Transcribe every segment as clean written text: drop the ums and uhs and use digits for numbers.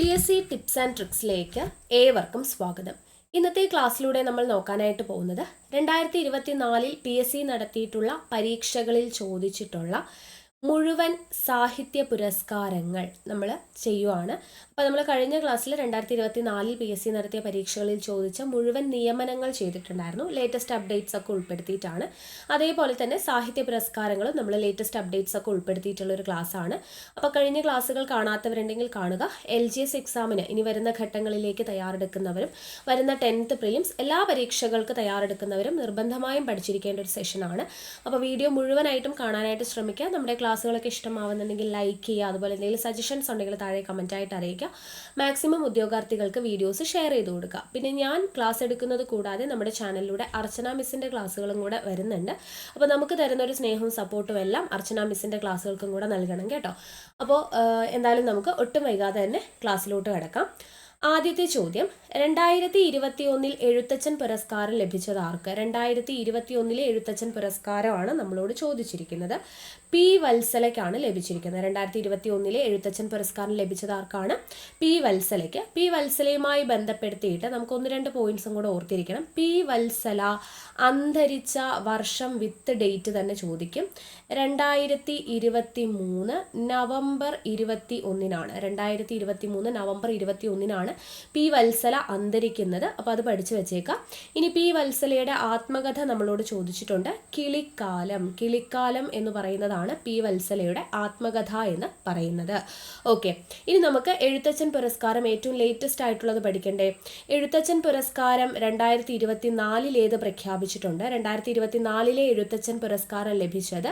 PSC tips and ട്രിക്സിലേക്ക് ഏവർക്കും സ്വാഗതം. ഇന്നത്തെ ക്ലാസ്സിലൂടെ നമ്മൾ നോക്കാനായിട്ട് പോകുന്നത് 2024 PSC നടത്തിയിട്ടുള്ള പരീക്ഷകളിൽ ചോദിച്ചിട്ടുള്ള മുഴുവൻ സാഹിത്യ പുരസ്കാരങ്ങൾ നമ്മൾ ചെയ്യുവാണ്. അപ്പോൾ നമ്മൾ കഴിഞ്ഞ ക്ലാസ്സിൽ 2024 PSC നടത്തിയ പരീക്ഷകളിൽ ചോദിച്ച മുഴുവൻ നിയമനങ്ങൾ ചെയ്തിട്ടുണ്ടായിരുന്നു. ലേറ്റസ്റ്റ് അപ്ഡേറ്റ്സ് ഒക്കെ ഉൾപ്പെടുത്തിയിട്ടാണ്. അതേപോലെ തന്നെ സാഹിത്യ പുരസ്കാരങ്ങളും നമ്മൾ ലേറ്റസ്റ്റ് അപ്ഡേറ്റ്സ് ഒക്കെ ഉൾപ്പെടുത്തിയിട്ടുള്ള ഒരു ക്ലാസ്സാണ്. അപ്പോൾ കഴിഞ്ഞ ക്ലാസ്സുകൾ കാണാത്തവരുണ്ടെങ്കിൽ കാണുക. LGS എക്സാമിന് ഇനി വരുന്ന ഘട്ടങ്ങളിലേക്ക് തയ്യാറെടുക്കുന്നവരും വരുന്ന 10th പ്രിലിംസ് എല്ലാ പരീക്ഷകൾക്ക് തയ്യാറെടുക്കുന്നവരും നിർബന്ധമായും പഠിച്ചിരിക്കേണ്ട ഒരു സെഷനാണ്. അപ്പോൾ വീഡിയോ മുഴുവനായിട്ടും കാണാനായിട്ട് ശ്രമിക്കുക. നമ്മുടെ ക്ലാസ്സുകളൊക്കെ ഇഷ്ടമാവുന്നുണ്ടെങ്കിൽ ലൈക്ക് ചെയ്യുക. അതുപോലെ എന്തെങ്കിലും സജഷൻസ് ഉണ്ടെങ്കിൽ താഴെ കമൻറ്റായിട്ട് അറിയിക്കുക. മാക്സിമം ഉദ്യോഗാർത്ഥികൾക്ക് വീഡിയോസ് ഷെയർ ചെയ്ത് കൊടുക്കുക. പിന്നെ ഞാൻ ക്ലാസ് എടുക്കുന്നത് കൂടാതെ നമ്മുടെ ചാനലിലൂടെ അർച്ചന മിസ്സിൻ്റെ ക്ലാസ്സുകളും കൂടെ വരുന്നുണ്ട്. അപ്പോൾ നമുക്ക് തരുന്ന ഒരു സ്നേഹവും സപ്പോർട്ടും എല്ലാം അർച്ചന മിസ്സിൻ്റെ ക്ലാസ്സുകൾക്കും കൂടെ നൽകണം കേട്ടോ. അപ്പോൾ എന്തായാലും നമുക്ക് ഒട്ടും വൈകാതെ തന്നെ ക്ലാസ്സിലോട്ട് കിടക്കാം. ആദ്യത്തെ ചോദ്യം, 2021 എഴുത്തച്ഛൻ പുരസ്കാരം ലഭിച്ചത് ആർക്ക്? 2021 എഴുത്തച്ഛൻ പുരസ്കാരമാണ് നമ്മളോട് ചോദിച്ചിരിക്കുന്നത്. P. വത്സലയ്ക്കാണ് ലഭിച്ചിരിക്കുന്നത്. 2021 എഴുത്തച്ഛൻ പുരസ്കാരം ലഭിച്ചത് ആർക്കാണ്? P. വത്സലയ്ക്ക്. P. വത്സലയുമായി ബന്ധപ്പെടുത്തിയിട്ട് നമുക്ക് 1-2 പോയിന്റ്സും കൂടെ ഓർത്തിരിക്കണം. P. വത്സല അന്തരിച്ച വർഷം വിത്ത് ഡേറ്റ് തന്നെ ചോദിക്കും. 2023 നവംബർ 21-നാണ്. 2023 നവംബർ 21-നാണ് P. വത്സല അന്തരിക്കുന്നത്. അപ്പോൾ അത് പഠിച്ചു വെച്ചേക്കാം. ഇനി P. വത്സലയുടെ ആത്മകഥ നമ്മളോട് ചോദിച്ചിട്ടുണ്ട്. കിളിക്കാലം. കിളിക്കാലം എന്ന് പറയുന്നതാണ് P. വത്സലയുടെ ആത്മകഥ എന്ന് പറയുന്നത്. ഓക്കെ, ഇനി നമുക്ക് എഴുത്തച്ഛൻ പുരസ്കാരം ഏറ്റവും ലേറ്റസ്റ്റ് ആയിട്ടുള്ളത് പഠിക്കണ്ടേ? എഴുത്തച്ഛൻ പുരസ്കാരം 2024 ഏത് പ്രഖ്യാപിച്ചിട്ടുണ്ട്? 2024 എഴുത്തച്ഛൻ പുരസ്കാരം ലഭിച്ചത്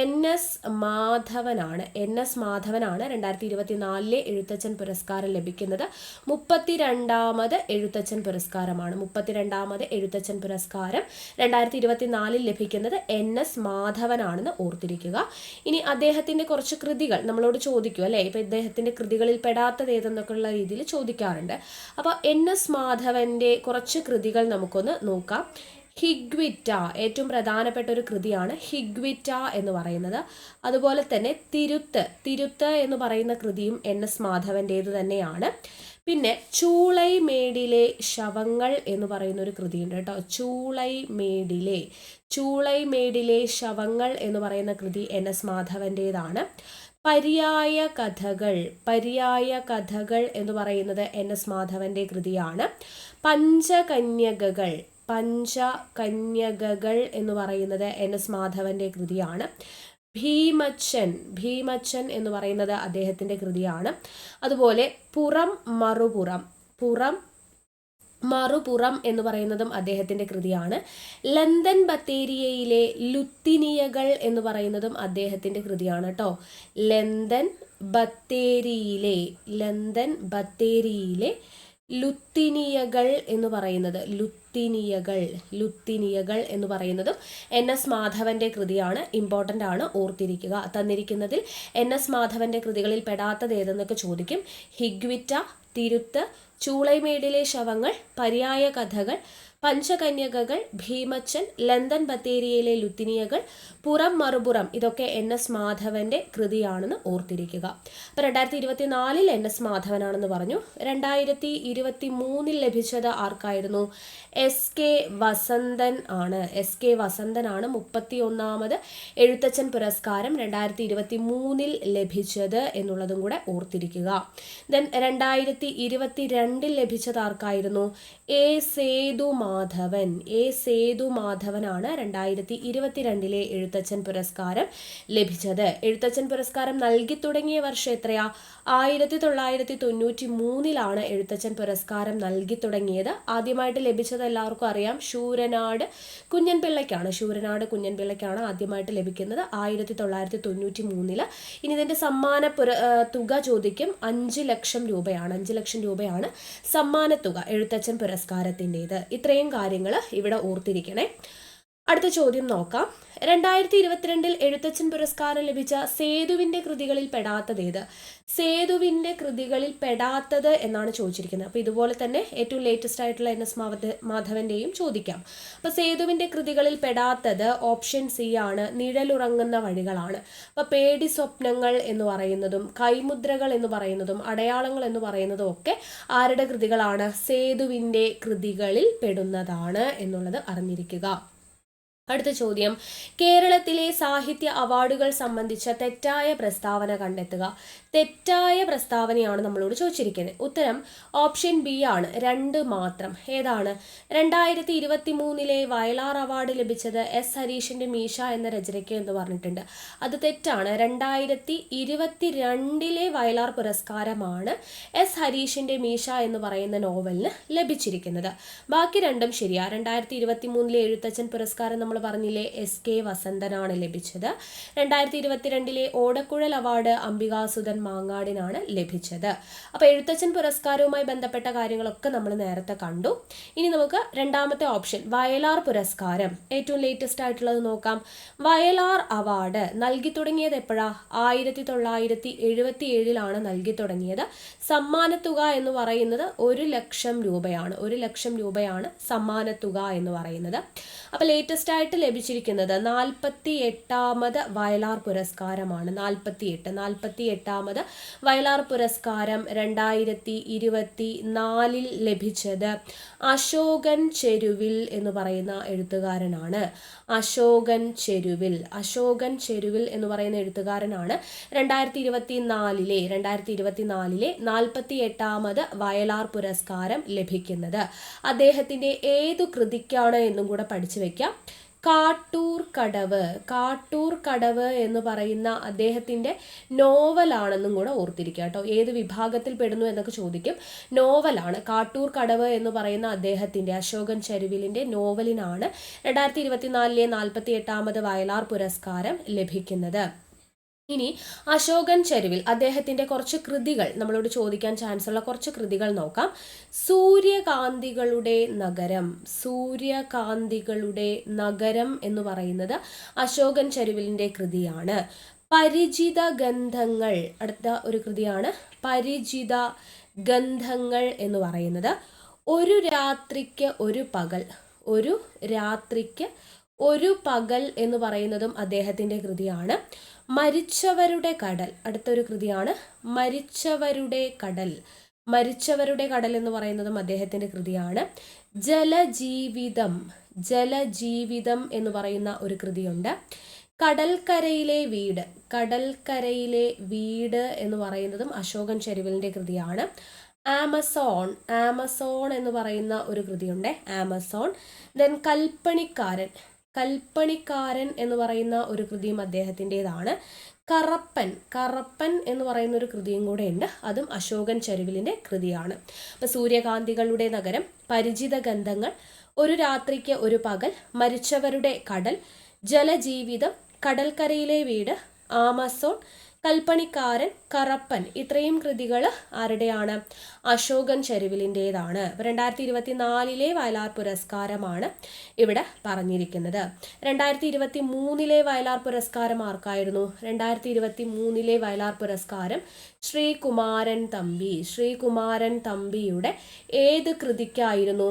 NS മാധവനാണ്. NS മാധവനാണ് 2024 എഴുത്തച്ഛൻ പുരസ്കാരം ലഭിക്കുന്നത്. 32ാമത് എഴുത്തച്ഛൻ പുരസ്കാരമാണ്. 32ാമത് എഴുത്തച്ഛൻ പുരസ്കാരം 2024 ലഭിക്കുന്നത് NS മാധവനാണെന്ന് ഓർത്തിരിക്കുക. ഇനി അദ്ദേഹത്തിൻ്റെ കുറച്ച് കൃതികൾ നമ്മളോട് ചോദിക്കും അല്ലേ? ഇപ്പോൾ ഇദ്ദേഹത്തിൻ്റെ കൃതികളിൽ പെടാത്തത് ഏതെന്നൊക്കെയുള്ള രീതിയിൽ ചോദിക്കാറുണ്ട്. അപ്പോൾ NS മാധവൻ്റെ കുറച്ച് കൃതികൾ നമുക്കൊന്ന് നോക്കാം. ഹിഗ്വിറ്റ ഏറ്റവും പ്രധാനപ്പെട്ട ഒരു കൃതിയാണ് ഹിഗ്വിറ്റ എന്ന് പറയുന്നത്. അതുപോലെ തന്നെ തിരുത്ത് എന്ന് പറയുന്ന കൃതിയും NS മാധവൻ്റേത് തന്നെയാണ്. പിന്നെ ചൂളൈമേടിലെ ശവങ്ങൾ എന്ന് പറയുന്ന ഒരു കൃതിയുണ്ട് കേട്ടോ. ചൂളൈമേടിലെ ശവങ്ങൾ എന്ന് പറയുന്ന കൃതി NS മാധവൻ്റേതാണ്. പര്യായ കഥകൾ എന്ന് പറയുന്നത് NS മാധവൻ്റെ കൃതിയാണ്. പഞ്ചകന്യകകൾ എന്ന് പറയുന്നത് NS മാധവൻ്റെ കൃതിയാണ്. ഭീമച്ചൻ എന്ന് പറയുന്നത് അദ്ദേഹത്തിൻ്റെ കൃതിയാണ്. അതുപോലെ പുറം മറുപുറം എന്ന് പറയുന്നതും അദ്ദേഹത്തിൻ്റെ കൃതിയാണ്. ലണ്ടൻ ബത്തേരിയയിലെ ലുത്തിനിയകൾ എന്ന് പറയുന്നതും അദ്ദേഹത്തിൻ്റെ കൃതിയാണ് കേട്ടോ. ലണ്ടൻ ബത്തേരിയിലെ ലുത്തിനിയകൾ എന്ന് പറയുന്നതും NS മാധവൻ്റെ കൃതിയാണ്. ഇമ്പോർട്ടൻ്റ് ആണ്, ഓർത്തിരിക്കുക. തന്നിരിക്കുന്നതിൽ NS മാധവൻ്റെ കൃതികളിൽ പെടാത്തത് ഏതെന്നൊക്കെ ചോദിക്കും. ഹിഗ്വിറ്റ, തിരുത്ത്, ചൂളൈമേടിലെ ശവങ്ങൾ, പര്യായ കഥകൾ, പഞ്ചകന്യകകൾ, ഭീമച്ചൻ, ലണ്ടൻ ബത്തേരിയയിലെ ലുത്തിനിയകൾ, പുറം മറുപുറം, ഇതൊക്കെ NS മാധവൻ്റെ കൃതിയാണെന്ന് ഓർത്തിരിക്കുക. അപ്പോൾ 2024 NS മാധവനാണെന്ന് പറഞ്ഞു. 2023 ലഭിച്ചത് ആർക്കായിരുന്നു? SK വസന്തൻ ആണ്. SK വസന്തനാണ് 31ാമത് എഴുത്തച്ഛൻ പുരസ്കാരം 2023 ലഭിച്ചത് എന്നുള്ളതും കൂടെ ഓർത്തിരിക്കുക. ദെൻ 2022 ലഭിച്ചത് ആർക്കായിരുന്നു? A. സേതുമാധവനാണ് 2022 എഴുത്തച്ഛൻ പുരസ്കാരം ലഭിച്ചത്. എഴുത്തച്ഛൻ പുരസ്കാരം നൽകി തുടങ്ങിയ വർഷം എത്രയാ? 1993 എഴുത്തച്ഛൻ പുരസ്കാരം നൽകി തുടങ്ങിയത്. ആദ്യമായിട്ട് ലഭിച്ചത് എല്ലാവർക്കും അറിയാം, ശൂരനാട് കുഞ്ഞൻപിള്ളയ്ക്കാണ് ആദ്യമായിട്ട് ലഭിക്കുന്നത് 1993. ഇനി ഇതിൻ്റെ സമ്മാന തുക ചോദിക്കും. 5 ലക്ഷം രൂപയാണ് സമ്മാനത്തുക എഴുത്തച്ഛൻ പുരസ്കാരത്തിൻ്റേത്. ഇത്രയും കാര്യങ്ങൾ ഇവിടെ ഓർത്തിരിക്കണേ. അടുത്ത ചോദ്യം നോക്കാം. 2022 എഴുത്തച്ഛൻ പുരസ്കാരം ലഭിച്ച സേതുവിന്റെ കൃതികളിൽ പെടാത്തത് ഏത്? സേതുവിന്റെ കൃതികളിൽ പെടാത്തത് എന്നാണ് ചോദിച്ചിരിക്കുന്നത്. അപ്പോൾ ഇതുപോലെ തന്നെ ഏറ്റവും ലേറ്റസ്റ്റ് ആയിട്ടുള്ള NS മാധവന്റെയും ചോദിക്കാം. അപ്പോൾ സേതുവിന്റെ കൃതികളിൽ പെടാത്തത് ഓപ്ഷൻ സി ആണ്, നിഴലുറങ്ങുന്ന വഴികളാണ്. അപ്പോൾ പേടി സ്വപ്നങ്ങൾ എന്ന് പറയുന്നതും കൈമുദ്രകൾ എന്ന് പറയുന്നതും അടയാളങ്ങൾ എന്ന് പറയുന്നതും ഒക്കെ ആരുടെ കൃതികളാണ്? സേതുവിന്റെ കൃതികളിൽ പെടുന്നതാണ് എന്നുള്ളത് അറിഞ്ഞിരിക്കുക. അടുത്ത ചോദ്യം, കേരളത്തിലെ സാഹിത്യ അവാർഡുകൾ സംബന്ധിച്ച തെറ്റായ പ്രസ്താവന കണ്ടെത്തുക. തെറ്റായ പ്രസ്താവനയാണ് നമ്മളോട് ചോദിച്ചിരിക്കുന്നത്. ഉത്തരം ഓപ്ഷൻ ബി ആണ്, 2 മാത്രം. ഏതാണ്? 2023 വയലാർ അവാർഡ് ലഭിച്ചത് S ഹരീഷിന്റെ മീശ എന്ന രചനയ്ക്ക് എന്ന് പറഞ്ഞിട്ടുണ്ട്. അത് തെറ്റാണ്. 2022 വയലാർ പുരസ്കാരമാണ് S ഹരീഷിന്റെ മീശ എന്ന് പറയുന്ന നോവലിന് ലഭിച്ചിരിക്കുന്നത്. ബാക്കി രണ്ടും ശരിയാ. 2023 എഴുത്തച്ഛൻ പുരസ്കാരം നമ്മൾ പറഞ്ഞില്ലേ, SK വസന്തനാണ് ലഭിച്ചത്. 2022 ഓടക്കുഴൽ അവാർഡ് അംബികാസുധൻ മാങ്ങാടിനാണ് ലഭിച്ചത്. അപ്പോൾ എഴുത്തച്ഛൻ പുരസ്കാരവുമായി ബന്ധപ്പെട്ട കാര്യങ്ങളൊക്കെ നമ്മൾ നേരത്തെ കണ്ടു. ഇനി നമുക്ക് രണ്ടാമത്തെ ഓപ്ഷൻ വയലാർ പുരസ്കാരം ഏറ്റവും ലേറ്റസ്റ്റ് ആയിട്ടുള്ളത് നോക്കാം. വയലാർ അവാർഡ് നൽകി തുടങ്ങിയത് എപ്പോഴാ? 1977 നൽകി തുടങ്ങിയത്. സമ്മാനത്തുക എന്ന് പറയുന്നത് 1 ലക്ഷം രൂപയാണ്. 1 ലക്ഷം രൂപയാണ് സമ്മാനത്തുക എന്ന് പറയുന്നത്. അപ്പോൾ ലേറ്റസ്റ്റ് ആയിട്ട് ലഭിച്ചിരിക്കുന്നത് 48ാമത് വയലാർ പുരസ്കാരമാണ്. 48ാമത് വയലാർ പുരസ്കാരം 2024 ലഭിച്ചത് അശോകൻ ചെരുവിൽ എന്ന് പറയുന്ന എഴുത്തുകാരനാണ്. അശോകൻ ചെരുവിൽ എന്ന് പറയുന്ന എഴുത്തുകാരനാണ് 2024 48ാമത് വയലാർ പുരസ്കാരം ലഭിക്കുന്നത്. അദ്ദേഹത്തിന്റെ ഏതു കൃതിക്കാണ് എന്നും കൂടെ പഠിച്ചു വെക്കാം. കാട്ടൂർ കടവ് എന്ന് പറയുന്ന അദ്ദേഹത്തിൻ്റെ നോവലാണെന്നും കൂടെ ഓർത്തിരിക്കുക കേട്ടോ. ഏത് വിഭാഗത്തിൽ പെടുന്നു എന്നൊക്കെ ചോദിക്കും. നോവലാണ്. കാട്ടൂർ കടവ് എന്ന് പറയുന്ന അദ്ദേഹത്തിൻ്റെ അശോകൻ ചെരുവിലിൻ്റെ നോവലിനാണ് 2024 48ാമത് വയലാർ പുരസ്കാരം ലഭിക്കുന്നത്. ഇനി അശോകൻ ചെരുവിൽ അദ്ദേഹത്തിൻ്റെ കുറച്ച് കൃതികൾ നമ്മളോട് ചോദിക്കാൻ ചാൻസ് ഉള്ള കുറച്ച് കൃതികൾ നോക്കാം. സൂര്യകാന്തികളുടെ നഗരം എന്ന് പറയുന്നത് അശോകൻ ചെരുവിലിൻ്റെ കൃതിയാണ്. പരിചിത ഗന്ധങ്ങൾ അടുത്ത ഒരു കൃതിയാണ്. പരിചിത ഗന്ധങ്ങൾ എന്ന് പറയുന്നത് ഒരു രാത്രിക്ക് ഒരു പകൽ എന്ന് പറയുന്നതും അദ്ദേഹത്തിൻ്റെ കൃതിയാണ്. മരിച്ചവരുടെ കടൽ അടുത്തൊരു കൃതിയാണ്. മരിച്ചവരുടെ കടൽ എന്ന് പറയുന്നതും അദ്ദേഹത്തിൻ്റെ കൃതിയാണ്. ജലജീവിതം എന്ന് പറയുന്ന ഒരു കൃതിയുണ്ട്. കടൽക്കരയിലെ വീട് എന്ന് പറയുന്നതും അശോകൻ ചെരുവിലിൻ്റെ കൃതിയാണ്. ആമസോൺ എന്ന് പറയുന്ന ഒരു കൃതിയുണ്ട്. ആമസോൺ. ദെൻ കൽപ്പണിക്കാരൻ എന്ന് പറയുന്ന ഒരു കൃതിയും അദ്ദേഹത്തിൻ്റെതാണ്. കറപ്പൻ എന്ന് പറയുന്ന ഒരു കൃതിയും കൂടെ ഉണ്ട്. അതും അശോകൻ ചെരുവിലിൻ്റെ കൃതിയാണ്. അപ്പോൾ സൂര്യകാന്തികളുടെ നഗരം, പരിചിത ഗന്ധങ്ങൾ, ഒരു രാത്രിക്ക് ഒരു പകൽ, മരിച്ചവരുടെ കടൽ, ജലജീവിതം, കടൽക്കരയിലെ വീട്, ആമസോൺ, കൽപ്പണിക്കാരൻ, കറപ്പൻ, ഇത്രയും കൃതികൾ ആരുടെയാണ്? അശോകൻ ചെരുവിലിൻ്റെതാണ്. 2024 വയലാർ പുരസ്കാരമാണ് ഇവിടെ പറഞ്ഞിരിക്കുന്നത്. 2023 വയലാർ പുരസ്കാരം ആർക്കായിരുന്നു? 2023 വയലാർ പുരസ്കാരം ശ്രീകുമാരൻ തമ്പിയുടെ ഏത് കൃതിക്കായിരുന്നു?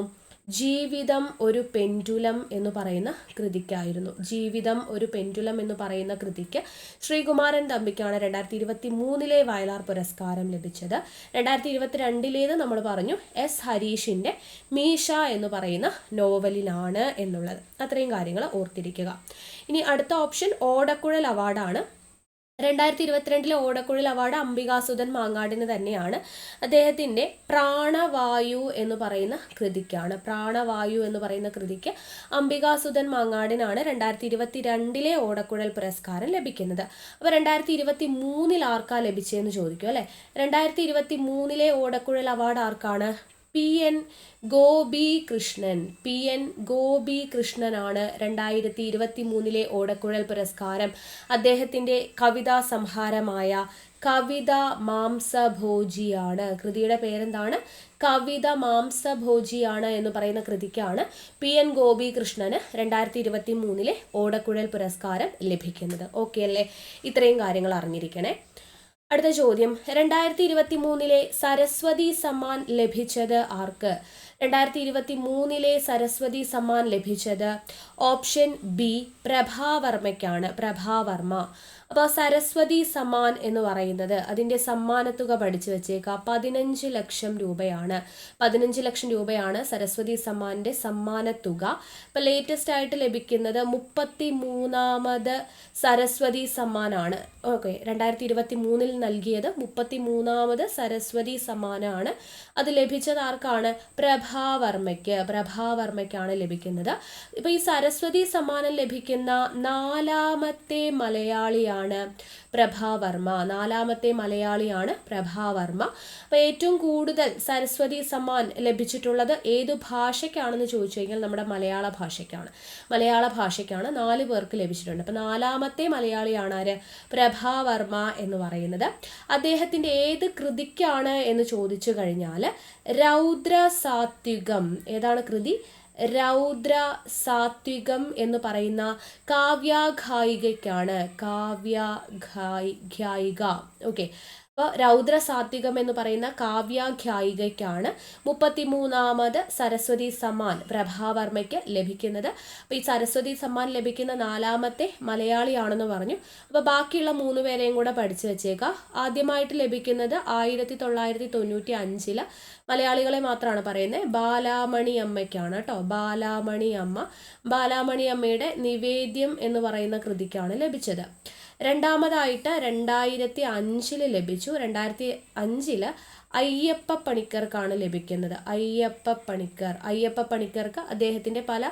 ജീവിതം ഒരു പെൻഡുലം എന്ന് പറയുന്ന കൃതിക്കായിരുന്നു. ജീവിതം ഒരു പെൻഡുലം എന്ന് പറയുന്ന കൃതിക്ക് ശ്രീകുമാരൻ തമ്പിക്കാണ് 2023 വയലാർ പുരസ്കാരം ലഭിച്ചത്. 2022 നമ്മൾ പറഞ്ഞു S ഹരീഷിൻ്റെ മീശ എന്ന് പറയുന്ന നോവലിനാണ് എന്നുള്ളത്. അത്രയും കാര്യങ്ങൾ ഓർത്തിരിക്കുക. ഇനി അടുത്ത ഓപ്ഷൻ ഓടക്കുഴൽ അവാർഡാണ്. 2022 ഓടക്കുഴൽ അവാർഡ് അംബികാസുധൻ മാങ്ങാടിന് തന്നെയാണ്. അദ്ദേഹത്തിൻ്റെ പ്രാണവായു എന്ന് പറയുന്ന കൃതിക്ക് അംബികാസുധൻ മാങ്ങാടിനാണ് 2022 ഓടക്കുഴൽ പുരസ്കാരം ലഭിക്കുന്നത്. അപ്പോൾ 2023 ആർക്കാ ലഭിച്ചതെന്ന് ചോദിക്കും അല്ലേ. 2023 ഓടക്കുഴൽ അവാർഡ് ആർക്കാണ്? PN ഗോപി കൃഷ്ണനാണ് 2023 ഓടക്കുഴൽ പുരസ്കാരം അദ്ദേഹത്തിൻ്റെ കവിതാ സംഹാരമായ കവിത മാംസഭോജിയാണ്. കൃതിയുടെ പേരെന്താണ്? കവിത മാംസഭോജിയാണ് എന്ന് പറയുന്ന കൃതിക്കാണ് PN ഗോപികൃഷ്ണന് 2023 ഓടക്കുഴൽ പുരസ്കാരം ലഭിക്കുന്നത്. ഓക്കെ അല്ലേ? ഇത്രയും കാര്യങ്ങൾ അറിഞ്ഞിരിക്കണേ. അടുത്ത ചോദ്യം, 2023 സരസ്വതി സമ്മാൻ ലഭിച്ചത് ആർക്ക്? 2023 സരസ്വതി സമ്മാൻ ലഭിച്ചത് ഓപ്ഷൻ ബി പ്രഭാവർമ്മയ്ക്കാണ്. പ്രഭാവർമ്മ. അപ്പോൾ സരസ്വതി സമ്മാൻ എന്ന് പറയുന്നത് അതിൻ്റെ സമ്മാനത്തുക പഠിച്ചു വെച്ചേക്കുക. 15 ലക്ഷം രൂപയാണ്. 15 ലക്ഷം രൂപയാണ് സരസ്വതി സമ്മാൻ്റെ സമ്മാനത്തുക. ഇപ്പോൾ ലേറ്റസ്റ്റ് ആയിട്ട് ലഭിക്കുന്നത് 33ാമത് സരസ്വതി സമ്മാനാണ്. ഓക്കെ, 2023 നൽകിയത് 33ാമത് സരസ്വതി സമ്മാനാണ്. അത് ലഭിച്ചത് ആർക്കാണ്? പ്രഭാവർമ്മയ്ക്ക്. പ്രഭാവർമ്മയ്ക്കാണ് ലഭിക്കുന്നത്. ഇപ്പോൾ ഈ സരസ്വതി സമ്മാനം ലഭിക്കുന്ന 4ാമത്തെ മലയാളിയാണ് പ്രഭാവർമ്മ. 4ാമത്തെ മലയാളിയാണ് പ്രഭാവർമ്മ. അപ്പോൾ ഏറ്റവും കൂടുതൽ സരസ്വതി സമ്മാൻ ലഭിച്ചിട്ടുള്ളത് ഏതു ഭാഷയ്ക്കാണെന്ന് ചോദിച്ചു കഴിഞ്ഞാൽ നമ്മുടെ മലയാള ഭാഷയ്ക്കാണ്. മലയാള ഭാഷയ്ക്കാണ് 4 പേർക്ക് ലഭിച്ചിട്ടുണ്ട്. അപ്പോൾ 4ാമത്തെ മലയാളിയാണ് ആര്? പ്രഭാവർമ്മ എന്ന് പറയുന്നത്. അദ്ദേഹത്തിൻ്റെ ഏത് കൃതിക്കാണ് എന്ന് ചോദിച്ചു കഴിഞ്ഞാൽ രൗദ്ര സാത്വികം. ഏതാണ് കൃതി? രൗദ്ര സാത്വികം എന്ന് പറയുന്ന കാവ്യാഘായികയ്ക്കാണ്. കാവ്യാഘായിക. ഓക്കെ, അപ്പോൾ രൗദ്ര സാത്വികം എന്ന് പറയുന്ന കാവ്യാഘായികയ്ക്കാണ് 33ാമത് സരസ്വതി സമ്മാൻ പ്രഭാവർമ്മയ്ക്ക് ലഭിക്കുന്നത്. അപ്പോൾ ഈ സരസ്വതി സമ്മാൻ ലഭിക്കുന്ന 4ാമത്തെ മലയാളിയാണെന്ന് പറഞ്ഞു. അപ്പോൾ ബാക്കിയുള്ള 3 പേരെയും കൂടെ പഠിച്ചു വെച്ചേക്കാം. ആദ്യമായിട്ട് ലഭിക്കുന്നത് 1995 മലയാളികളെ മാത്രമാണ് പറയുന്നത്. ബാലാമണി അമ്മയ്ക്കാണ് കേട്ടോ. ബാലാമണി അമ്മ. ബാലാമണി അമ്മയുടെ നിവേദ്യം എന്ന് പറയുന്ന കൃതിക്കാണ് ലഭിച്ചത്. രണ്ടാമതായിട്ട് 2005 ലഭിച്ചു. 2005 അയ്യപ്പ പണിക്കർക്കാണ് ലഭിക്കുന്നത്. അയ്യപ്പ പണിക്കർക്ക് അദ്ദേഹത്തിൻ്റെ പല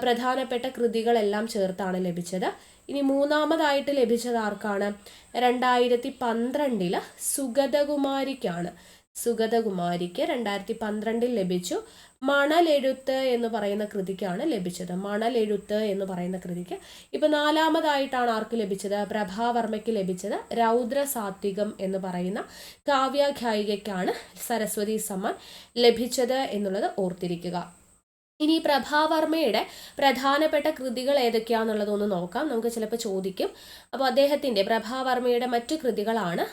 പ്രധാനപ്പെട്ട കൃതികളെല്ലാം ചേർത്താണ് ലഭിച്ചത്. ഇനി മൂന്നാമതായിട്ട് ലഭിച്ചത് ആർക്കാണ്? 2012 സുഗതകുമാരിക്കാണ്. സുഗതകുമാരിക്ക് 2012 ലഭിച്ചു. മണലെഴുത്ത് എന്ന് പറയുന്ന കൃതിക്കാണ് ലഭിച്ചത്. മണലെഴുത്ത് എന്ന് പറയുന്ന കൃതിക്ക്. ഇപ്പോൾ 4ാമതായിട്ടാണ് ആർക്ക് ലഭിച്ചത്? പ്രഭാവർമ്മയ്ക്ക് ലഭിച്ചത്. രൗദ്ര സാത്വികം എന്ന് പറയുന്ന കാവ്യാഘായികയ്ക്കാണ് സരസ്വതി സമ്മാൻ ലഭിച്ചത് എന്നുള്ളത് ഓർത്തിരിക്കുക. ഇനി പ്രഭാവർമ്മയുടെ പ്രധാനപ്പെട്ട കൃതികൾ ഏതൊക്കെയാണെന്നുള്ളതൊന്ന് നോക്കാം. നമുക്ക് ചിലപ്പോൾ ചോദിക്കും. അപ്പോൾ അദ്ദേഹത്തിൻ്റെ പ്രഭാവർമ്മയുടെ മറ്റു കൃതികളാണ്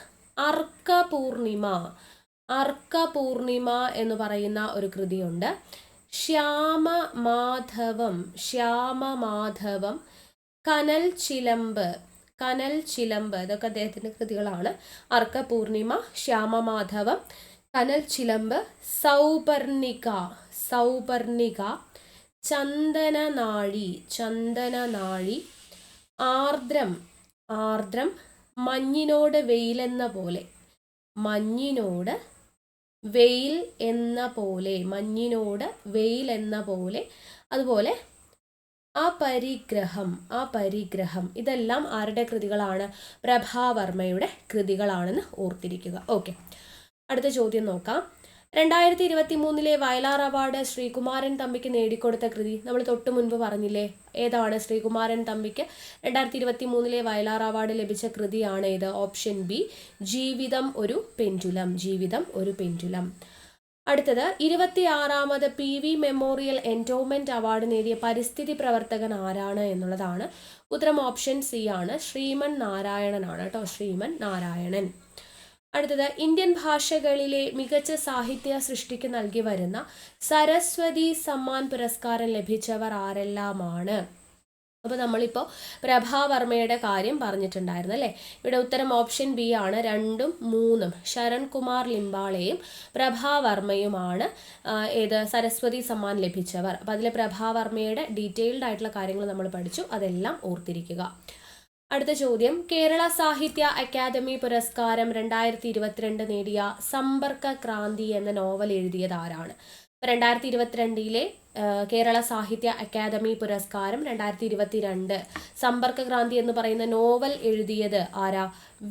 അർക്കപൂർണിമ. അർക്കപൂർണിമ എന്ന് പറയുന്ന ഒരു കൃതിയുണ്ട്. ശ്യാമമാധവം, കനൽ ചിലമ്പ് ഇതൊക്കെ അദ്ദേഹത്തിൻ്റെ കൃതികളാണ്. അർക്കപൂർണിമ, ശ്യാമമാധവം, കനൽ ചിലമ്പ്, സൗപർണിക, ചന്ദനനാഴി, ആർദ്രം, മഞ്ഞിനോട് വെയിൽ എന്ന പോലെ, അതുപോലെ അപരിഗ്രഹം. ഇതെല്ലാം ആരുടെ കൃതികളാണ്? പ്രഭാവർമ്മയുടെ കൃതികളാണെന്ന് ഓർത്തിരിക്കുക. ഓക്കെ, അടുത്ത ചോദ്യം നോക്കാം. 2023 വയലാർ അവാർഡ് ശ്രീകുമാരൻ തമ്പിക്ക് നേടിക്കൊടുത്ത കൃതി നമ്മൾ തൊട്ട് മുൻപ് പറഞ്ഞില്ലേ? ഏതാണ്? ശ്രീകുമാരൻ തമ്പിക്ക് 2023 വയലാർ അവാർഡ് ലഭിച്ച കൃതിയാണ് ഇത്. ഓപ്ഷൻ ബി ജീവിതം ഒരു പെൻഡുലം. അടുത്തത് 26ാമത് PV മെമ്മോറിയൽ എൻഡോമെന്റ് അവാർഡ് നേടിയ പരിസ്ഥിതി പ്രവർത്തകൻ ആരാണ് എന്നുള്ളതാണ്. ഉത്തരം ഓപ്ഷൻ സി ആണ്. ശ്രീമൻ നാരായണനാണ് കേട്ടോ. ശ്രീമൻ നാരായണൻ. അടുത്തത് ഇന്ത്യൻ ഭാഷകളിലെ മികച്ച സാഹിത്യ സൃഷ്ടിക്ക് നൽകി വരുന്ന സരസ്വതി സമ്മാൻ പുരസ്കാരം ലഭിച്ചവർ ആരെല്ലാമാണ്? അപ്പോൾ നമ്മളിപ്പോൾ പ്രഭാവർമ്മയുടെ കാര്യം പറഞ്ഞിട്ടുണ്ടായിരുന്നു അല്ലേ? ഇവിടെ ഉത്തരം ഓപ്ഷൻ ബി ആണ്. 2ഉം 3ഉം ശരൺകുമാർ ലിംബാളെയും പ്രഭാവർമ്മയുമാണ് സരസ്വതി സമ്മാൻ ലഭിച്ചവർ. അപ്പോൾ അതിലെ പ്രഭാവർമ്മയുടെ ഡീറ്റെയിൽഡ് ആയിട്ടുള്ള കാര്യങ്ങൾ നമ്മൾ പഠിച്ചു. അതെല്ലാം ഓർത്തിരിക്കുക. അടുത്ത ചോദ്യം, കേരള സാഹിത്യ അക്കാദമി പുരസ്കാരം 2022 നേടിയ സമ്പർക്ക ക്രാന്തി എന്ന നോവൽ എഴുതിയത് ആരാണ്? 2022 കേരള സാഹിത്യ അക്കാദമി പുരസ്കാരം 2022 സമ്പർക്കക്രാന്തി എന്ന് പറയുന്ന നോവൽ എഴുതിയത് ആരാ?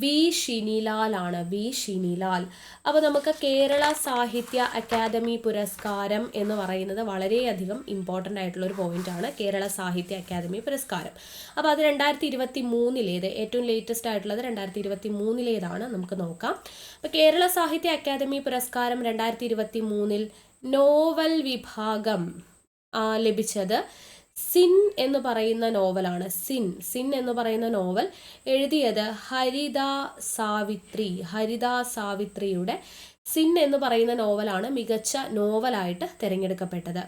വി ഷിനിലാൽ ആണ്. വി ഷിനിലാൽ. അപ്പോൾ നമുക്ക് കേരള സാഹിത്യ അക്കാദമി പുരസ്കാരം എന്ന് പറയുന്നത് വളരെയധികം ഇമ്പോർട്ടൻ്റ് ആയിട്ടുള്ള ഒരു പോയിന്റ് ആണ്. കേരള സാഹിത്യ അക്കാദമി പുരസ്കാരം. അപ്പോൾ അത് 2023 ഏറ്റവും ലേറ്റസ്റ്റ് ആയിട്ടുള്ളത് 2023 നമുക്ക് നോക്കാം. അപ്പോൾ കേരള സാഹിത്യ അക്കാദമി പുരസ്കാരം 2023 നോവൽ വിഭാഗം ലഭിച്ചത് സിൻ എന്ന് പറയുന്ന നോവലാണ്. സിൻ എന്ന് പറയുന്ന നോവൽ എഴുതിയത് ഹരിത സാവിത്രിയുടെ സിൻ എന്ന് പറയുന്ന നോവലാണ് മികച്ച നോവലായിട്ട് തിരഞ്ഞെടുക്കപ്പെട്ടത്.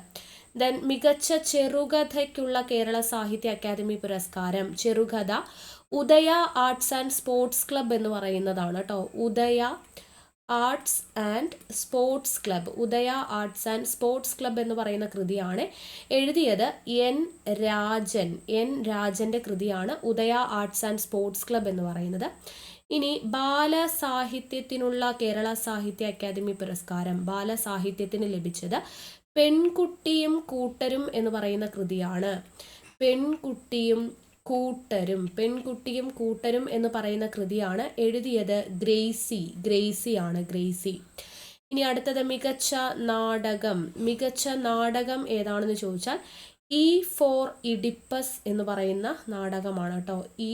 ദെൻ മികച്ച ചെറുകഥയ്ക്കുള്ള കേരള സാഹിത്യ അക്കാദമി പുരസ്കാരം ചെറുകഥ Udaya arts and sports club എന്ന് പറയുന്നതാണ് കേട്ടോ. Udaya arts and sports club. Udaya arts and sports club എന്ന് പറയുന്ന കൃതിയാണ്. എഴുതിയത് എൻ രാജൻ്റെ കൃതിയാണ് Udaya arts and sports club എന്ന് പറയുന്നത്. ഇനി ബാലസാഹിത്യത്തിനുള്ള കേരള സാഹിത്യ അക്കാദമി പുരസ്കാരം ബാലസാഹിത്യത്തിന് ലഭിച്ചത് പെൺകുട്ടിയും കൂട്ടരും എന്ന് പറയുന്ന കൃതിയാണ്. പെൺകുട്ടിയും കൂട്ടരും എന്ന് പറയുന്ന കൃതിയാണ്. എഴുതിയത് ഗ്രേസി ആണ്. ഇനി അടുത്തത് മികച്ച നാടകം ഏതാണെന്ന് ചോദിച്ചാൽ ഇ ഫോർ ഇഡിപ്പസ് എന്ന് പറയുന്ന നാടകമാണ് കേട്ടോ. ഇ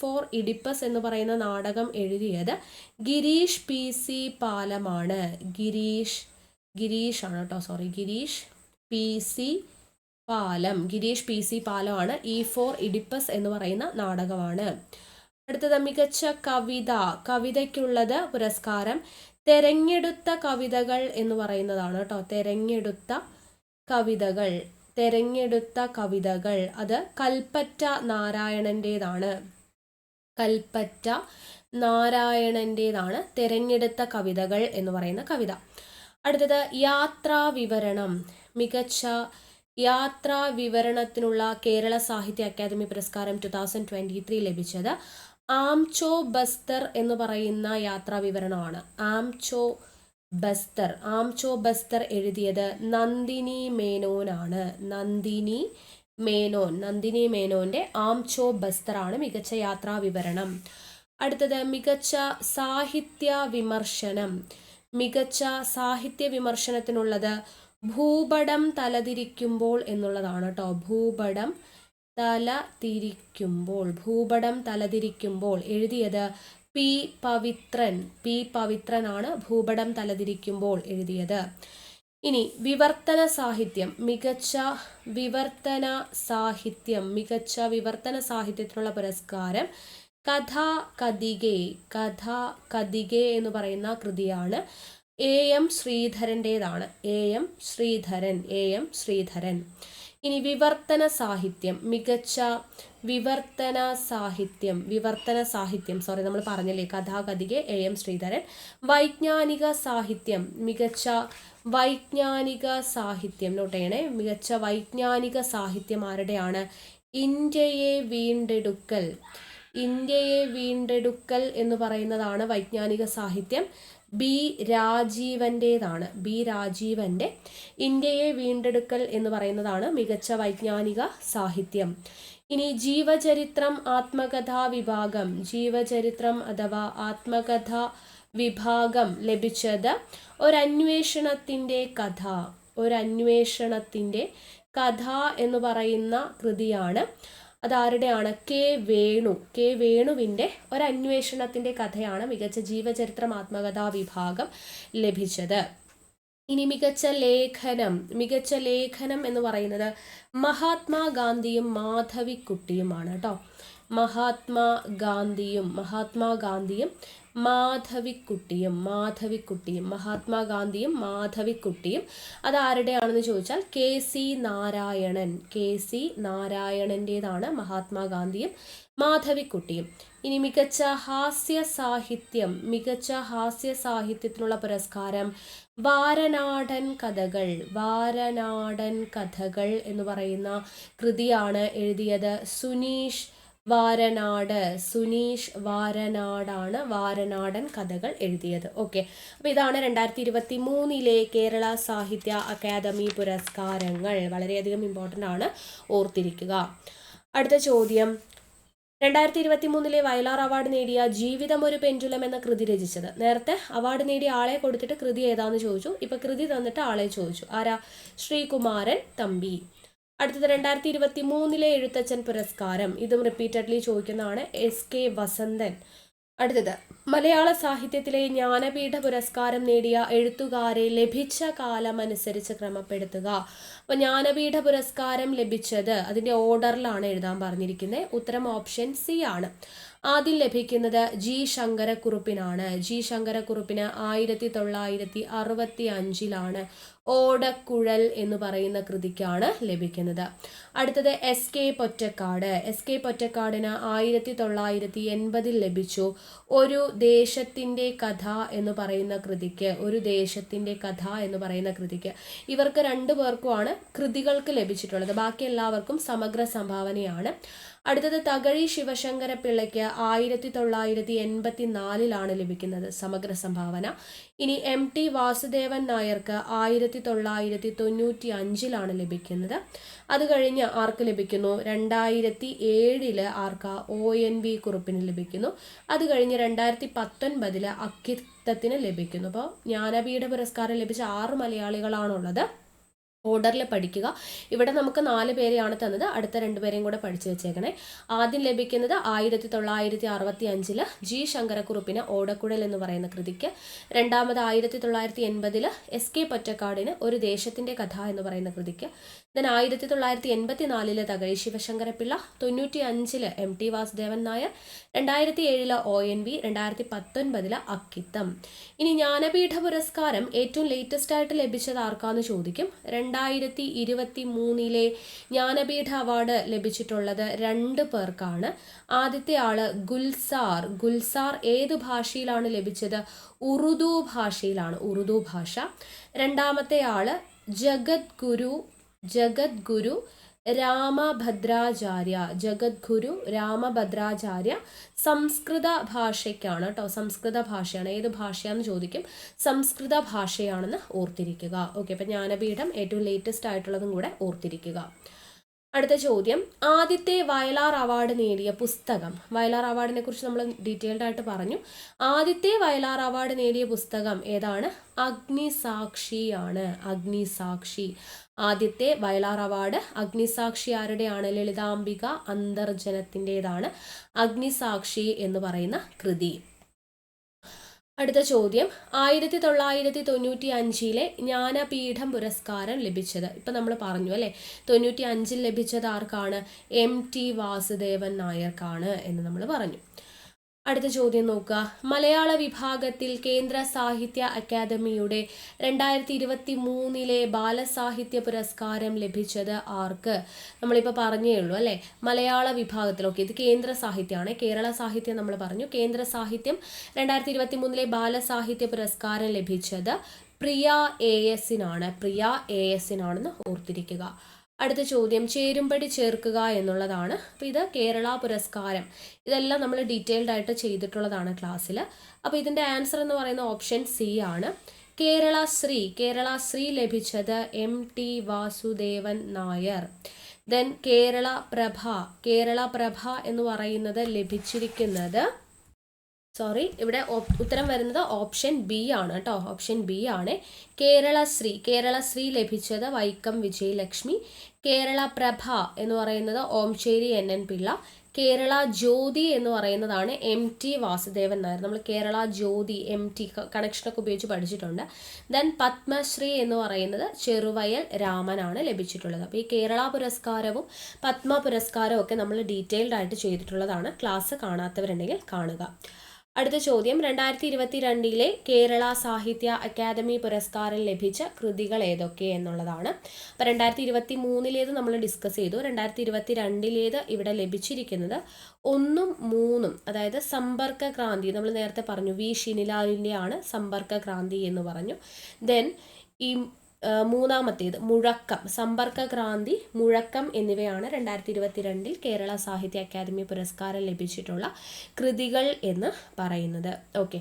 ഫോർ ഇഡിപ്പസ് എന്ന് പറയുന്ന നാടകം എഴുതിയത് ഗിരീഷ് PC പാലമാണ്. ഗിരീഷ് PC പാലമാണ്. ഇ ഫോർ ഇഡിപ്പസ് എന്ന് പറയുന്ന നാടകമാണ്. അടുത്തത് മികച്ച കവിതയ്ക്കുള്ളത് പുരസ്കാരം തെരഞ്ഞെടുത്ത കവിതകൾ എന്ന് പറയുന്നതാണ് കേട്ടോ. തെരഞ്ഞെടുത്ത കവിതകൾ അത് കൽപ്പറ്റ നാരായണൻ്റേതാണ്. തെരഞ്ഞെടുത്ത കവിതകൾ എന്ന് പറയുന്ന കവിത. അടുത്തത് യാത്രാവിവരണം. മികച്ച യാത്രാവിവരണത്തിനുള്ള കേരള സാഹിത്യ അക്കാദമി പുരസ്കാരം 2023 ലഭിച്ചത് ആംചോ ബസ്തർ എന്ന് പറയുന്ന യാത്രാവിവരണമാണ്. ആംചോ ബസ്തർ എഴുതിയത് നന്ദിനി മേനോനാണ്. നന്ദിനി മേനോന്റെ ആംചോ ബസ്തർ ആണ് മികച്ച യാത്രാവിവരണം. അടുത്തത് മികച്ച സാഹിത്യ വിമർശനത്തിനുള്ളത് ഭൂപടം തലതിരിക്കുമ്പോൾ എന്നുള്ളതാണ് കേട്ടോ. ഭൂപടം തലതിരിക്കുമ്പോൾ എഴുതിയത് പി പവിത്രൻ ആണ് ഭൂപടം തലതിരിക്കുമ്പോൾ എഴുതിയത്. ഇനി വിവർത്തന സാഹിത്യം മികച്ച വിവർത്തന സാഹിത്യത്തിനുള്ള പുരസ്കാരം കഥ കഥികെ എന്ന് പറയുന്ന കൃതിയാണ്. എം ശ്രീധരൻ്റേതാണ്. എം ശ്രീധരൻ. ഇനി വിവർത്തന സാഹിത്യം മികച്ച വിവർത്തന സാഹിത്യം നമ്മൾ പറഞ്ഞില്ലേ കഥാകഥികെ എം ശ്രീധരൻ. വൈജ്ഞാനിക സാഹിത്യം മികച്ച വൈജ്ഞാനിക സാഹിത്യം നോട്ട് ചെയ്യണേ. മികച്ച വൈജ്ഞാനിക സാഹിത്യം ആരുടെയാണ്? ഇന്ത്യയെ വീണ്ടെടുക്കൽ എന്ന് പറയുന്നതാണ് വൈജ്ഞാനിക സാഹിത്യം. ബി രാജീവൻ്റേതാണ്. ഇന്ത്യയെ വീണ്ടെടുക്കൽ എന്ന് പറയുന്നതാണ് മികച്ച വൈജ്ഞാനിക സാഹിത്യം. ഇനി ജീവചരിത്രം ആത്മകഥാ വിഭാഗം അഥവാ ആത്മകഥാ വിഭാഗം ലഭിച്ചത് ഒരന്വേഷണത്തിൻ്റെ കഥ എന്ന് പറയുന്ന കൃതിയാണ്. അതാരുടെയാണ്? കെ വേണുവിൻ്റെ ഒരന്വേഷണത്തിൻ്റെ കഥയാണ് മികച്ച ജീവചരിത്രം ആത്മകഥാ വിഭാഗം ലഭിച്ചത്. ഇനി മികച്ച ലേഖനം എന്ന് പറയുന്നത് മഹാത്മാഗാന്ധിയും മാധവിക്കുട്ടിയുമാണ് കേട്ടോ. മഹാത്മാഗാന്ധിയും മാധവിക്കുട്ടിയും അതാരുടെയാണെന്ന് ചോദിച്ചാൽ കെ.സി. നാരായണൻ്റേതാണ് മഹാത്മാഗാന്ധിയും മാധവിക്കുട്ടിയും. ഇനി മികച്ച ഹാസ്യ സാഹിത്യത്തിനുള്ള പുരസ്കാരം വാരനാടൻ കഥകൾ എന്ന് പറയുന്ന കൃതിയാണ്. എഴുതിയത് സുനീഷ് വാരനാട്, സുനീഷ് വാരനാടാണ് വാരനാടൻ കഥകൾ എഴുതിയത്. ഓക്കെ, അപ്പോൾ ഇതാണ് 2023 കേരള സാഹിത്യ അക്കാദമി പുരസ്കാരങ്ങൾ. വളരെയധികം ഇമ്പോർട്ടൻ്റ് ആണ്, ഓർത്തിരിക്കുക. അടുത്ത ചോദ്യം, 2023 വയലാർ അവാർഡ് നേടിയ ജീവിതം ഒരു പെൻഡുലം എന്ന കൃതി രചിച്ചത്. നേരത്തെ അവാർഡ് നേടിയ ആളെ കൊടുത്തിട്ട് കൃതി ഏതാന്ന് ചോദിച്ചു, ഇപ്പൊ കൃതി തന്നിട്ട് ആളെ ചോദിച്ചു. ആരാ? ശ്രീകുമാരൻ തമ്പി. അടുത്തത് 2023 എഴുത്തച്ഛൻ പുരസ്കാരം. ഇതും റിപ്പീറ്റഡ്ലി ചോദിക്കുന്നതാണ്. SK വസന്തൻ. അടുത്തത്, മലയാള സാഹിത്യത്തിലെ ജ്ഞാനപീഠ പുരസ്കാരം നേടിയ എഴുത്തുകാരെ ലഭിച്ച കാലമനുസരിച്ച് ക്രമപ്പെടുത്തുക. അപ്പോൾ ജ്ഞാനപീഠ പുരസ്കാരം ലഭിച്ചത് അതിൻ്റെ ഓർഡറിലാണ് എഴുതാൻ പറഞ്ഞിരിക്കുന്നത്. ഉത്തരം ഓപ്ഷൻ സി ആണ്. ആദ്യം ലഭിക്കുന്നത് ജി ശങ്കരക്കുറുപ്പിനാണ്. ജി ശങ്കരക്കുറുപ്പിന് 1965 ഓടക്കുഴൽ എന്ന് പറയുന്ന കൃതിക്കാണ് ലഭിക്കുന്നത്. അടുത്തത് SK പൊറ്റക്കാട്. SK പൊറ്റക്കാടിന് 1980 ലഭിച്ചു ഒരു ദേശത്തിൻ്റെ കഥ എന്ന് പറയുന്ന കൃതിക്ക്. ഒരു ദേശത്തിൻ്റെ കഥ എന്ന് പറയുന്ന കൃതിക്ക്. ഇവർക്ക് രണ്ടു പേർക്കുമാണ് കൃതികൾക്ക് ലഭിച്ചിട്ടുള്ളത്, ബാക്കി എല്ലാവർക്കും സമഗ്ര സംഭാവനയാണ്. അടുത്തത് തകഴി ശിവശങ്കര പിള്ളയ്ക്ക് 1984 ലഭിക്കുന്നത് സമഗ്ര സംഭാവന. ഇനി MT വാസുദേവൻ നായർക്ക് 1995 ലഭിക്കുന്നത്. അത് കഴിഞ്ഞ് ആർക്ക് ലഭിക്കുന്നു? 2007 ആർക്കാ? ONV കുറുപ്പിന് ലഭിക്കുന്നു. അത് കഴിഞ്ഞ് 2019 അക്കിത്തത്തിന് ലഭിക്കുന്നു. അപ്പോൾ ജ്ഞാനപീഠ പുരസ്കാരം ലഭിച്ച 6 മലയാളികളാണുള്ളത്. ഓർഡറിൽ പഠിക്കുക. ഇവിടെ നമുക്ക് 4 പേരെയാണ് തന്നത്, അടുത്ത 2 പേരെയും കൂടെ പഠിച്ചു വെച്ചേക്കണേ. ആദ്യം ലഭിക്കുന്നത് 1965 ജി ശങ്കരക്കുറുപ്പിന് ഓടക്കുഴൽ എന്ന് പറയുന്ന കൃതിക്ക്. രണ്ടാമത് 1980 SK പൊറ്റക്കാടിന് ഒരു ദേശത്തിൻ്റെ കഥ എന്ന് പറയുന്ന കൃതിക്ക്. Then 1984 Thakazhi Sivasankara Pillai, 95 MT Vasudevan Nair, 2007 ONV, 2019 Akkitham. ഇനി ജ്ഞാനപീഠ പുരസ്കാരം ഏറ്റവും ലേറ്റസ്റ്റ് ആയിട്ട് ലഭിച്ചത് ആർക്കാന്ന് ചോദിക്കും. 2023 ജ്ഞാനപീഠ അവാർഡ് ലഭിച്ചിട്ടുള്ളത് 2 പേർക്കാണ്. ആദ്യത്തെ ആള് ഗുൽസാർ. ഗുൽസാർ ഏത് ഭാഷയിലാണ് ലഭിച്ചത്? ഉറുദു ഭാഷയിലാണ്, ഉറുദു ഭാഷ. രണ്ടാമത്തെ ആള് ജഗദ്ഗുരു രാമഭദ്രാചാര്യ. ജഗദ്ഗുരു രാമഭദ്രാചാര്യ സംസ്കൃത ഭാഷയ്ക്കാണ് കേട്ടോ, സംസ്കൃത ഭാഷയാണ്. ഏത് ഭാഷയാണെന്ന് ചോദിക്കും. സംസ്കൃത ഭാഷയാണെന്ന് ഓർത്തിരിക്കുക. ഓക്കെ, അപ്പം ജ്ഞാനപീഠം ഏറ്റവും ലേറ്റസ്റ്റ് ആയിട്ടുള്ളതും കൂടെ ഓർത്തിരിക്കുക. അടുത്ത ചോദ്യം, ആദ്യത്തെ വയലാർ അവാർഡ് നേടിയ പുസ്തകം. വയലാർ അവാർഡിനെ കുറിച്ച് നമ്മൾ ഡീറ്റെയിൽഡ് ആയിട്ട് പറഞ്ഞു. ആദ്യത്തെ വയലാർ അവാർഡ് നേടിയ പുസ്തകം ഏതാണ്? അഗ്നിസാക്ഷിയാണ്. അഗ്നിസാക്ഷി. ആദ്യത്തെ വയലാർ അവാർഡ് അഗ്നിസാക്ഷി ആരുടെയാണ്? ലളിതാംബിക അന്തർജനത്തിൻ്റെതാണ് അഗ്നിസാക്ഷി എന്ന് പറയുന്ന കൃതി. അടുത്ത ചോദ്യം, 1995 ജ്ഞാനപീഠം പുരസ്കാരം ലഭിച്ചത്. ഇപ്പം നമ്മൾ പറഞ്ഞു അല്ലേ, 95 ലഭിച്ചത് ആർക്കാണ്? MT വാസുദേവൻ നായർക്കാണ് എന്ന് നമ്മൾ പറഞ്ഞു. അടുത്ത ചോദ്യം നോക്കുക, മലയാള വിഭാഗത്തിൽ കേന്ദ്ര സാഹിത്യ അക്കാദമിയുടെ 2023 ബാലസാഹിത്യ പുരസ്കാരം ലഭിച്ചത് ആർക്ക്? നമ്മളിപ്പോൾ പറഞ്ഞേ ഉള്ളൂ അല്ലേ, മലയാള വിഭാഗത്തിൽ. ഓക്കെ, ഇത് കേന്ദ്ര സാഹിത്യമാണ്. കേരള സാഹിത്യം നമ്മൾ പറഞ്ഞു. കേന്ദ്ര സാഹിത്യം 2023 ബാലസാഹിത്യ പുരസ്കാരം ലഭിച്ചത് പ്രിയ ASനാണ്. പ്രിയ ASനാണെന്ന് ഓർത്തിരിക്കുക. അടുത്ത ചോദ്യം, ചേരുംപടി ചേർക്കുക എന്നുള്ളതാണ്. അപ്പോൾ ഇത് കേരള പുരസ്കാരം. ഇതെല്ലാം നമ്മൾ ഡീറ്റെയിൽഡ് ആയിട്ട് ചെയ്തിട്ടുള്ളതാണ് ക്ലാസ്സിൽ. അപ്പോൾ ഇതിൻ്റെ ആൻസർ എന്ന് പറയുന്നത് ഓപ്ഷൻ സി ആണ്. കേരള ശ്രീ ലഭിച്ചത് MT വാസുദേവൻ നായർ. ദെൻ കേരള പ്രഭ എന്ന് പറയുന്നത് ലഭിച്ചിരിക്കുന്നത്, ഇവിടെ ഉത്തരം വരുന്നത് ഓപ്ഷൻ ബി ആണ് കേട്ടോ. ഓപ്ഷൻ ബി ആണ്. കേരള ശ്രീ ലഭിച്ചത് വൈക്കം വിജയലക്ഷ്മി. കേരള പ്രഭ എന്ന് പറയുന്നത് ഓംചേരി NN പിള്ള. കേരള ജ്യോതി എന്ന് പറയുന്നതാണ് MT വാസുദേവൻ നായർ. നമ്മൾ കേരള ജ്യോതി MT കണക്ഷനൊക്കെ ഉപയോഗിച്ച് പഠിച്ചിട്ടുണ്ട്. ദെൻ പത്മശ്രീ എന്ന് പറയുന്നത് ചെറുവയൽ രാമനാണ് ലഭിച്ചിട്ടുള്ളത്. അപ്പോൾ ഈ കേരള പുരസ്കാരവും പത്മ പുരസ്കാരവും ഒക്കെ നമ്മൾ ഡീറ്റെയിൽഡ് ആയിട്ട് ചെയ്തിട്ടുള്ളതാണ്. ക്ലാസ് കാണാത്തവരുണ്ടെങ്കിൽ കാണുക. അടുത്ത ചോദ്യം, 2022 കേരള സാഹിത്യ അക്കാദമി പുരസ്കാരം ലഭിച്ച കൃതികൾ ഏതൊക്കെ എന്നുള്ളതാണ്. അപ്പോൾ 2023 നമ്മൾ ഡിസ്കസ് ചെയ്തു. 2022 ഇവിടെ ലഭിച്ചിരിക്കുന്നത് 1ഉം 3ഉം, അതായത് സമ്പർക്ക ക്രാന്തി. നമ്മൾ നേരത്തെ പറഞ്ഞു V. ഷിനിലാലിൻ്റെ ആണ് സമ്പർക്ക ക്രാന്തി എന്ന് പറഞ്ഞു. ദെൻ ഈ മൂന്നാമത്തേത് മുഴക്കം, സമ്പർക്കക്രാന്തി, മുഴക്കം എന്നിവയാണ് 2022 കേരള സാഹിത്യ അക്കാദമി പുരസ്കാരം ലഭിച്ചിട്ടുള്ള കൃതികൾ എന്ന് പറയുന്നത്. ഓക്കെ,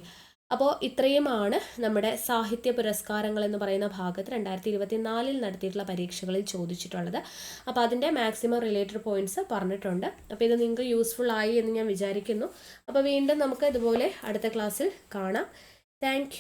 അപ്പോൾ ഇത്രയുമാണ് നമ്മുടെ സാഹിത്യ പുരസ്കാരങ്ങൾ എന്ന് പറയുന്ന ഭാഗത്ത് 2024 നടത്തിയിട്ടുള്ള പരീക്ഷകളിൽ ചോദിച്ചിട്ടുള്ളത്. അപ്പോൾ അതിൻ്റെ മാക്സിമം റിലേറ്റഡ് പോയിന്റ്സ് പറഞ്ഞിട്ടുണ്ട്. അപ്പോൾ ഇത് നിങ്ങൾക്ക് യൂസ്ഫുൾ ആയി എന്ന് ഞാൻ വിചാരിക്കുന്നു. അപ്പോൾ വീണ്ടും നമുക്ക് ഇതുപോലെ അടുത്ത ക്ലാസ്സിൽ കാണാം. താങ്ക്